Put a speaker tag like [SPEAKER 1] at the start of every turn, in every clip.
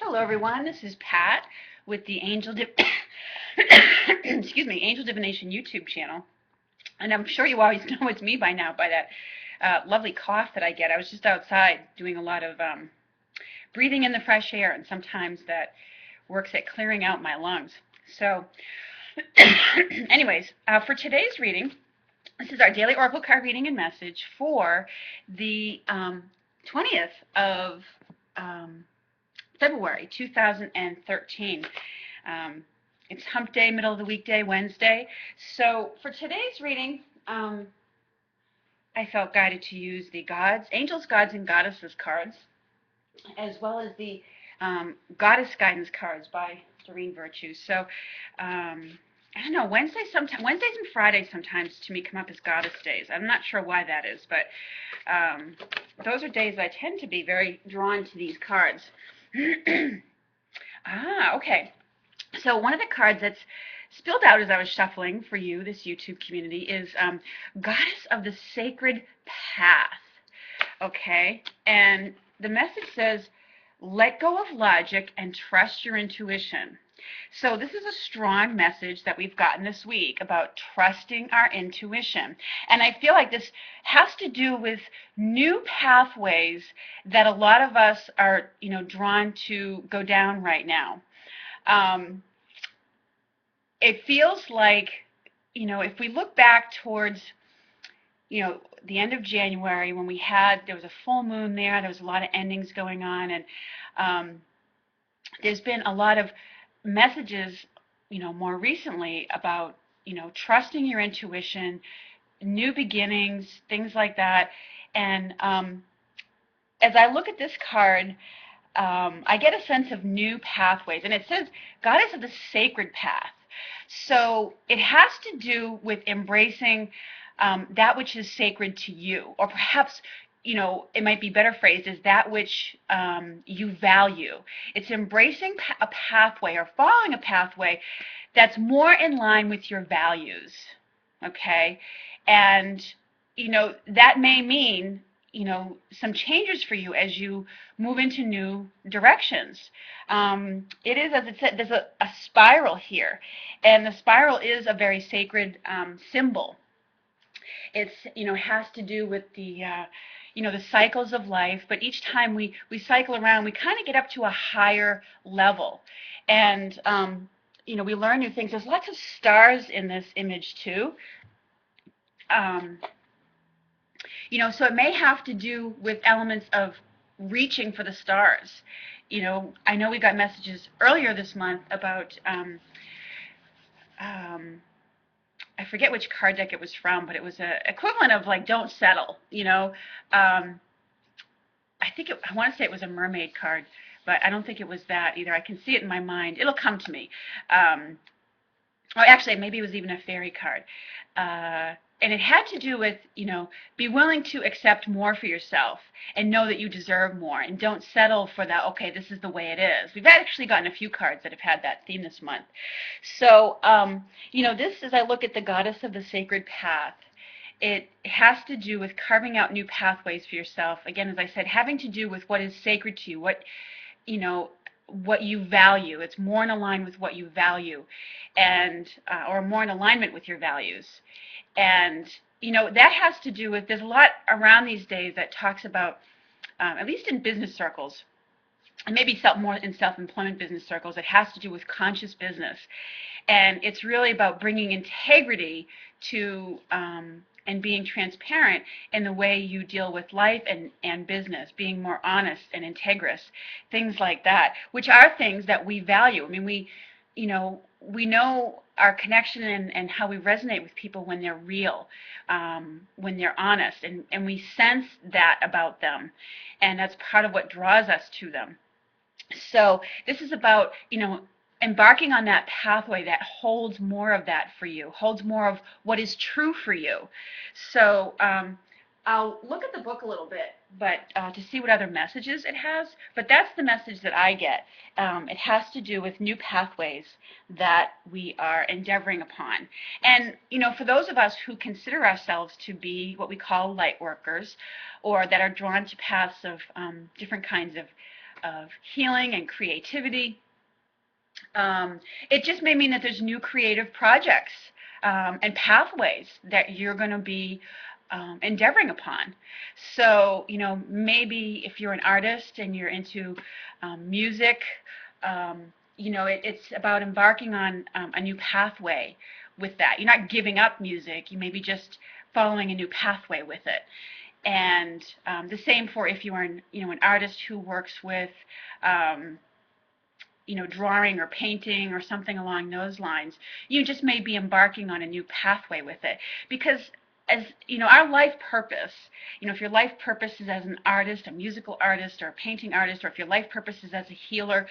[SPEAKER 1] Hello, everyone. This is Pat with the excuse me, Angel Divination YouTube channel, and I'm sure you always know it's me by now by that lovely cough that I get. I was just outside doing a lot of breathing in the fresh air, and sometimes that works at clearing out my lungs. So, anyways, for today's reading, this is our daily oracle card reading and message for the 20th of February 2013. It's hump day, middle of the weekday, Wednesday. So for today's reading, I felt guided to use the angels, gods, and goddesses cards, as well as the goddess guidance cards by Doreen Virtue. So I don't know, Wednesdays and Fridays sometimes to me come up as goddess days. I'm not sure why that is, but those are days I tend to be very drawn to these cards. Okay. So one of the cards that's spilled out as I was shuffling for you, this YouTube community, is Goddess of the Sacred Path. Okay? And the message says, let go of logic and trust your intuition. So this is a strong message that we've gotten this week about trusting our intuition. And I feel like this has to do with new pathways that a lot of us are, drawn to go down right now. It feels like, if we look back towards, the end of January when there was a full moon there was a lot of endings going on, and there's been a lot of messages, more recently about, trusting your intuition, new beginnings, things like that. And as I look at this card, I get a sense of new pathways. And it says, Goddess of the Sacred Path. So it has to do with embracing that which is sacred to you, or perhaps it might be better phrased as that which you value. It's embracing a pathway or following a pathway that's more in line with your values, okay? And, that may mean, some changes for you as you move into new directions. It is, as it said, there's a spiral here, and the spiral is a very sacred symbol. It's, has to do with the the cycles of life, but each time we cycle around, we kind of get up to a higher level. And, we learn new things. There's lots of stars in this image, too. So it may have to do with elements of reaching for the stars. I know we got messages earlier this month about I forget which card deck it was from, but it was a equivalent of like don't settle. I want to say it was a mermaid card, but I don't think it was that either. I can see it in my mind. It'll come to me. Or actually, maybe it was even a fairy card. And it had to do with, be willing to accept more for yourself and know that you deserve more, and don't settle for that, okay, this is the way it is. We've actually gotten a few cards that have had that theme this month. So, this, as I look at the Goddess of the Sacred Path, it has to do with carving out new pathways for yourself. Again, as I said, having to do with what is sacred to you, what you value. It's more in alignment with what you value, and or more in alignment with your values. And, that has to do with, there's a lot around these days that talks about, at least in business circles, and maybe more in self-employment business circles, it has to do with conscious business. And it's really about bringing integrity to and being transparent in the way you deal with life and business, being more honest and integrous, things like that, which are things that we value. I mean, we know our connection and how we resonate with people when they're real, when they're honest, and we sense that about them, and that's part of what draws us to them. So this is about, embarking on that pathway that holds more of that for you, holds more of what is true for you. So I'll look at the book a little bit, but to see what other messages it has. But that's the message that I get. It has to do with new pathways that we are endeavoring upon. And, for those of us who consider ourselves to be what we call light workers, or that are drawn to paths of different kinds of of healing and creativity. It just may mean that there's new creative projects and pathways that you're going to be endeavoring upon. So, maybe if you're an artist and you're into music, it's about embarking on a new pathway with that. You're not giving up music. You may be just following a new pathway with it. And the same for if you are an artist who works with drawing or painting or something along those lines. You just may be embarking on a new pathway with it. Because as our life purpose, if your life purpose is as an artist, a musical artist or a painting artist, or if your life purpose is as a healer,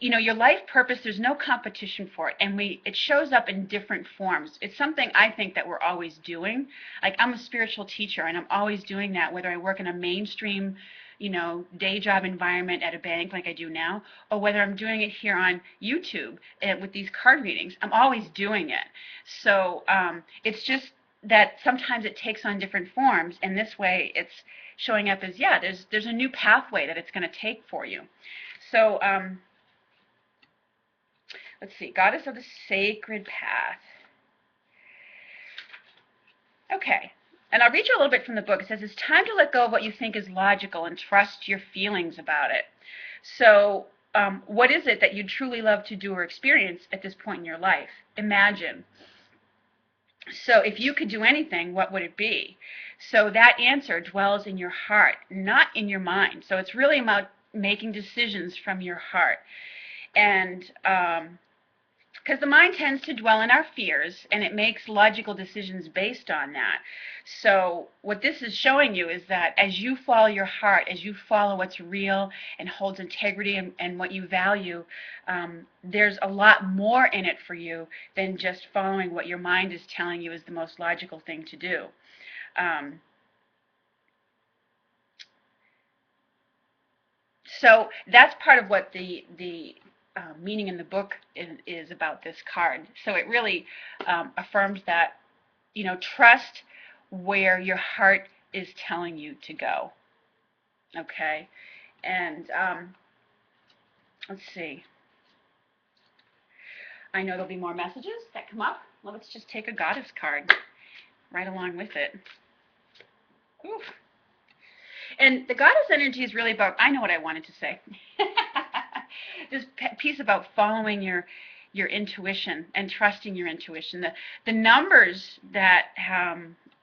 [SPEAKER 1] your life purpose, there's no competition for it, and it shows up in different forms. It's something I think that we're always doing. Like, I'm a spiritual teacher, and I'm always doing that, whether I work in a mainstream day job environment at a bank like I do now, or whether I'm doing it here on YouTube with these card readings. I'm always doing it. So it's just that sometimes it takes on different forms, and this way it's showing up as, there's a new pathway that it's going to take for you. So let's see, Goddess of the Sacred Path. Okay. And I'll read you a little bit from the book. It says, it's time to let go of what you think is logical and trust your feelings about it. So what is it that you truly love to do or experience at this point in your life? Imagine. So if you could do anything, what would it be? So that answer dwells in your heart, not in your mind. So it's really about making decisions from your heart. And because the mind tends to dwell in our fears, and it makes logical decisions based on that. So what this is showing you is that as you follow your heart, as you follow what's real and holds integrity and what you value, there's a lot more in it for you than just following what your mind is telling you is the most logical thing to do. So that's part of what the meaning in the book is about this card. So it really affirms that, trust where your heart is telling you to go. Okay? And let's see. I know there'll be more messages that come up. Well, let's just take a goddess card right along with it. Oof. And the goddess energy is really about, I know what I wanted to say. This piece about following your intuition and trusting your intuition. The numbers that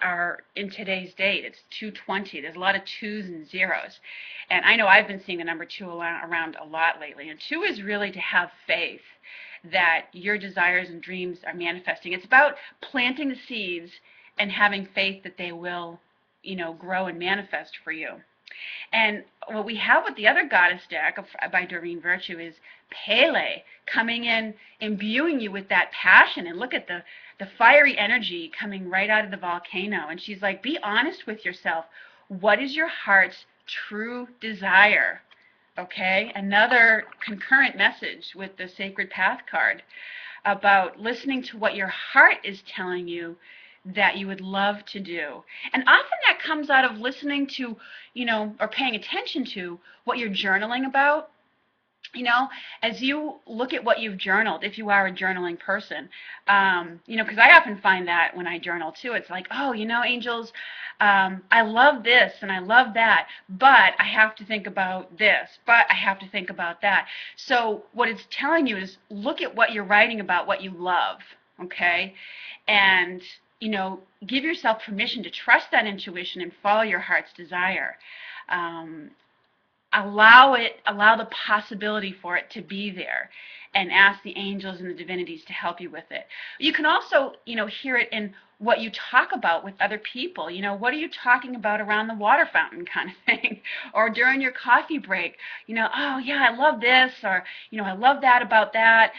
[SPEAKER 1] are in today's date, it's 220. There's a lot of 2s and 0s. And I know I've been seeing the number 2 around a lot lately. And 2 is really to have faith that your desires and dreams are manifesting. It's about planting the seeds and having faith that they will, grow and manifest for you. And what we have with the other goddess deck by Doreen Virtue is Pele coming in, imbuing you with that passion. And look at the fiery energy coming right out of the volcano. And she's like, be honest with yourself. What is your heart's true desire? Okay, another concurrent message with the Sacred Path card about listening to what your heart is telling you that you would love to do. And often that comes out of listening to, or paying attention to what you're journaling about. As you look at what you've journaled, if you are a journaling person, because I often find that when I journal too, it's like, oh, angels, I love this and I love that, but I have to think about this, but I have to think about that. So what it's telling you is look at what you're writing about, what you love, okay? And give yourself permission to trust that intuition and follow your heart's desire. Allow the possibility for it to be there, and ask the angels and the divinities to help you with it. You can also, hear it in what you talk about with other people. What are you talking about around the water fountain kind of thing, or during your coffee break? Oh yeah, I love this, or I love that about that.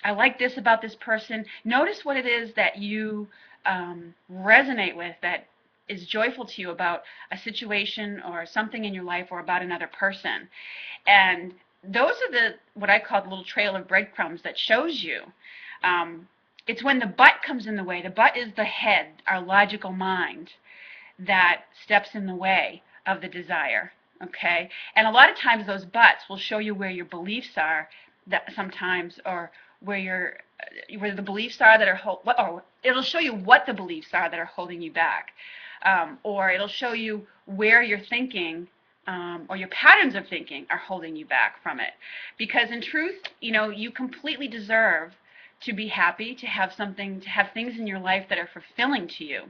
[SPEAKER 1] I like this about this person. Notice what it is that you resonate with, that is joyful to you about a situation or something in your life or about another person. And those are what I call the little trail of breadcrumbs that shows you. It's when the but comes in the way. The but is the head, our logical mind, that steps in the way of the desire. Okay, and a lot of times those buts will show you where your beliefs are, that sometimes, or where the beliefs are that are or it'll show you what the beliefs are that are holding you back, or it'll show you where your thinking, or your patterns of thinking are holding you back from it. Because in truth, you completely deserve to be happy, to have things in your life that are fulfilling to you.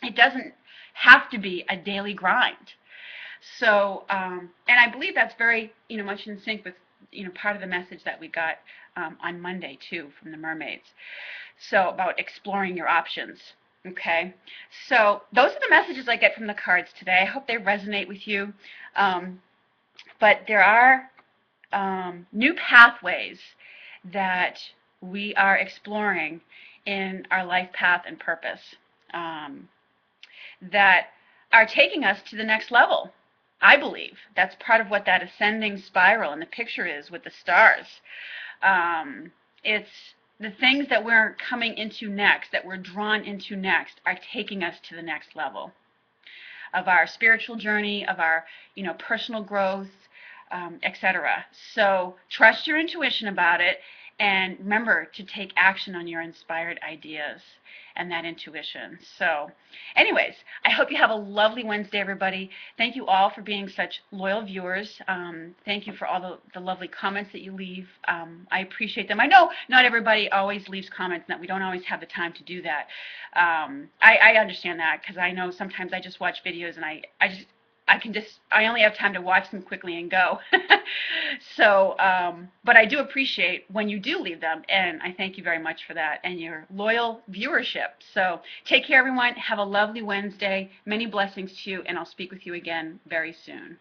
[SPEAKER 1] It doesn't have to be a daily grind. So, and I believe that's very, much in sync with, part of the message that we got on Monday too from the mermaids. So about exploring your options. Okay, so those are the messages I get from the cards today. I hope they resonate with you. But there are new pathways that we are exploring in our life path and purpose, that are taking us to the next level. I believe that's part of what that ascending spiral in the picture is with the stars. It's the things that we're coming into next, that we're drawn into next, are taking us to the next level of our spiritual journey, of our, personal growth, etc. So trust your intuition about it, and remember to take action on your inspired ideas and that intuition. So anyways, I hope you have a lovely Wednesday, everybody. Thank you all for being such loyal viewers. Thank you for all the lovely comments that you leave. I appreciate them. I know not everybody always leaves comments, and that we don't always have the time to do that. I understand that, because I know sometimes I just watch videos and I only have time to watch them quickly and go. So, but I do appreciate when you do leave them, and I thank you very much for that and your loyal viewership. So take care, everyone. Have a lovely Wednesday. Many blessings to you, and I'll speak with you again very soon.